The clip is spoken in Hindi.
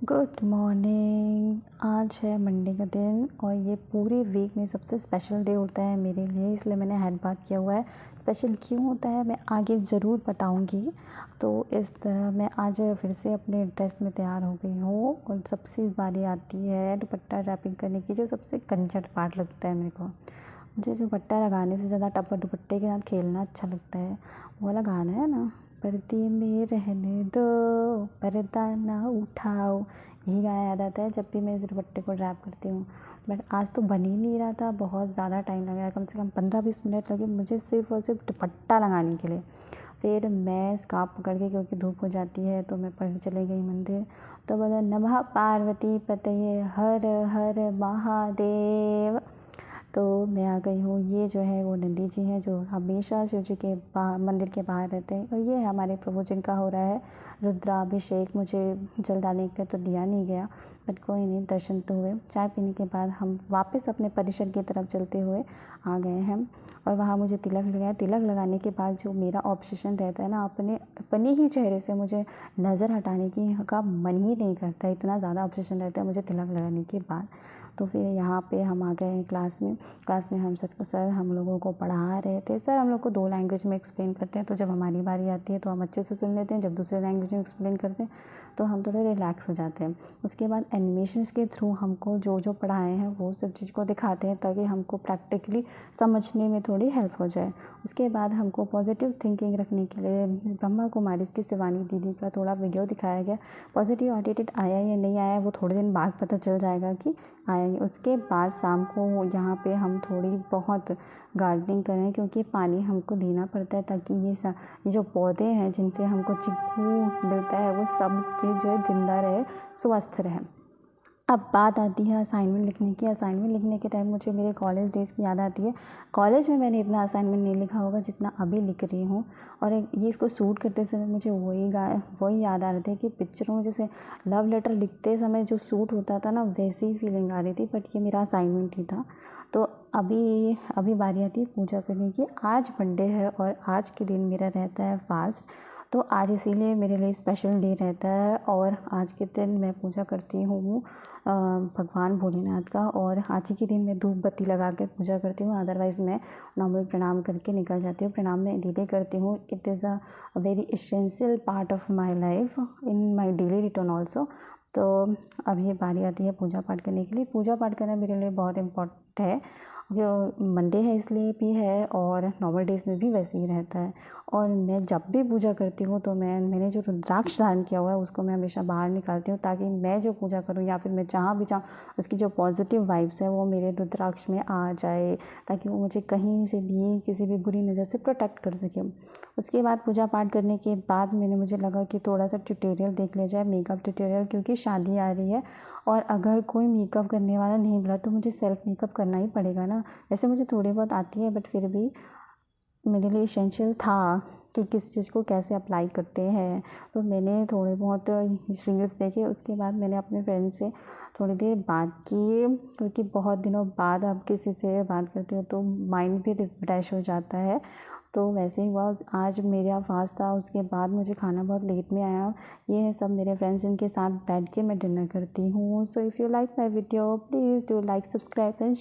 Good morning. आज है मंडे का दिन और ये पूरे वीक में सबसे स्पेशल डे होता है मेरे लिए, इसलिए मैंने हेड बाथ किया हुआ है। स्पेशल क्यों होता है मैं आगे ज़रूर बताऊंगी। तो इस तरह मैं आज फिर से अपने ड्रेस में तैयार हो गई हूँ और सबसे बारी आती है दुपट्टा रैपिंग करने की, जो सबसे कंजट पार्ट लगता है मेरे को। मुझे दुपट्टा लगाने से ज़्यादा दुपट्टे के साथ खेलना अच्छा लगता है। वो वाला गाना है ना, पर्दे में रहने दो पर्दा ना उठाओ, यही गाना याद आता है जब भी मैं इस दुपट्टे को रैप करती हूँ। बट आज तो बन ही नहीं रहा था, बहुत ज़्यादा टाइम लगा, कम से कम 15-20 मिनट लगे मुझे सिर्फ और सिर्फ दुपट्टा लगाने के लिए। फिर मैं स्कार्फ पकड़ के, क्योंकि धूप हो जाती है, तो मैं पढ़ने चली गई मंदिर। तो बोला नमः पार्वती पतये हर हर महादेव। तो मैं आ गई हूँ। ये जो है वो नंदी जी हैं जो हमेशा शिव जी के मंदिर के बाहर रहते हैं, और ये हमारे प्रभु जिनका हो रहा है रुद्राभिषेक। मुझे जल डालने के लिए तो दिया नहीं गया, बट कोई नहीं, दर्शन तो हुए। चाय पीने के बाद हम वापस अपने परिसर की तरफ चलते हुए आ गए हैं, और वहाँ मुझे तिलक लगाया। तिलक लगाने के बाद जो मेरा ऑब्सेशन रहता है ना, अपने ही चेहरे से मुझे नज़र हटाने का मन ही नहीं करता, इतना ज़्यादा ऑब्सेशन रहता है मुझे तिलक लगाने के बाद। तो फिर यहाँ पे हम आ गए हैं क्लास में हम सर हम लोगों को पढ़ा रहे थे। सर हम लोग को 2 लैंग्वेज में एक्सप्लेन करते हैं, तो जब हमारी बारी आती है तो हम अच्छे से सुन लेते हैं, जब दूसरे लैंग्वेज में एक्सप्लेन करते हैं तो हम थोड़े रिलैक्स हो जाते हैं। उसके बाद एनिमेशंस के थ्रू हमको जो जो पढ़ाए हैं वो सब चीज़ को दिखाते हैं, ताकि हमको प्रैक्टिकली समझने में थोड़ी हेल्प हो जाए। उसके बाद हमको पॉजिटिव थिंकिंग रखने के लिए ब्रह्मा कुमारी की शिवानी दीदी का थोड़ा वीडियो दिखाया गया। पॉजिटिव एटीट्यूड आया या नहीं आया वो थोड़े दिन बाद पता चल जाएगा कि आया। उसके बाद शाम को यहाँ पे हम थोड़ी बहुत गार्डनिंग करें, क्योंकि पानी हमको देना पड़ता है, ताकि ये जो पौधे हैं जिनसे हमको चिक्कू मिलता है वो सब चीज़ जो है जिंदा रहे, स्वस्थ रहे। अब बात आती है असाइनमेंट लिखने की। असाइनमेंट लिखने के टाइम मुझे मेरे कॉलेज डेज़ की याद आती है। कॉलेज में मैंने इतना असाइनमेंट नहीं लिखा होगा जितना अभी लिख रही हूँ, और ये इसको शूट करते समय मुझे वही याद आ रहे थे कि पिक्चरों में जैसे लव लेटर लिखते समय जो शूट होता था ना, वैसी ही फीलिंग आ रही थी। बट ये मेरा असाइनमेंट ही था। तो अभी बारी आती है पूजा करने की। आज मंडे है और आज के दिन मेरा रहता है फास्ट, तो आज इसीलिए मेरे लिए स्पेशल डे रहता है। और आज के दिन मैं पूजा करती हूँ भगवान भोलेनाथ का, और आज ही के दिन मैं धूप बत्ती लगा कर पूजा करती हूँ। अदरवाइज़ मैं नॉर्मल प्रणाम करके निकल जाती हूँ। प्रणाम मैं डेली करती हूँ। It is a very essential part of my life in my daily return also. तो अब ये बारी आती है पूजा पाठ करने के लिए। पूजा पाठ करना मेरे लिए बहुत इम्पोर्टेंट है। मंडे है इसलिए भी है, और नॉर्मल डेज़ में भी वैसे ही रहता है। और मैं जब भी पूजा करती हूँ तो मैंने जो रुद्राक्ष धारण किया हुआ है उसको मैं हमेशा बाहर निकालती हूँ, ताकि मैं जो पूजा करूँ या फिर मैं जहाँ भी जाऊँ उसकी जो पॉजिटिव वाइब्स है वो मेरे रुद्राक्ष में आ जाए, ताकि वो मुझे कहीं से भी किसी भी बुरी नज़र से प्रोटेक्ट कर सके। उसके बाद पूजा पाठ करने के बाद मुझे लगा कि थोड़ा सा ट्यूटोरियल देख लिया जाए, मेकअप ट्यूटोरियल, क्योंकि शादी आ रही है और अगर कोई मेकअप करने वाला नहीं मिला तो मुझे सेल्फ मेकअप करना ही पड़ेगा ना। वैसे मुझे थोड़ी बहुत आती है, बट फिर भी मेरे लिए एसेंशियल था कि किस चीज़ को कैसे अप्लाई करते हैं। तो मैंने थोड़े बहुत रील्स देखे, उसके बाद मैंने अपने फ्रेंड से थोड़ी देर बात की, क्योंकि बहुत दिनों बाद अब किसी से बात करती हूँ तो माइंड भी रिफ्रेश हो जाता है। तो वैसे ही हुआ। आज मेरा फास्ट था, उसके बाद मुझे खाना बहुत लेट में आया। ये है सब मेरे फ्रेंड्स जिनके साथ बैठ के मैं डिनर करती हूँ। So if you like my video please do like, subscribe and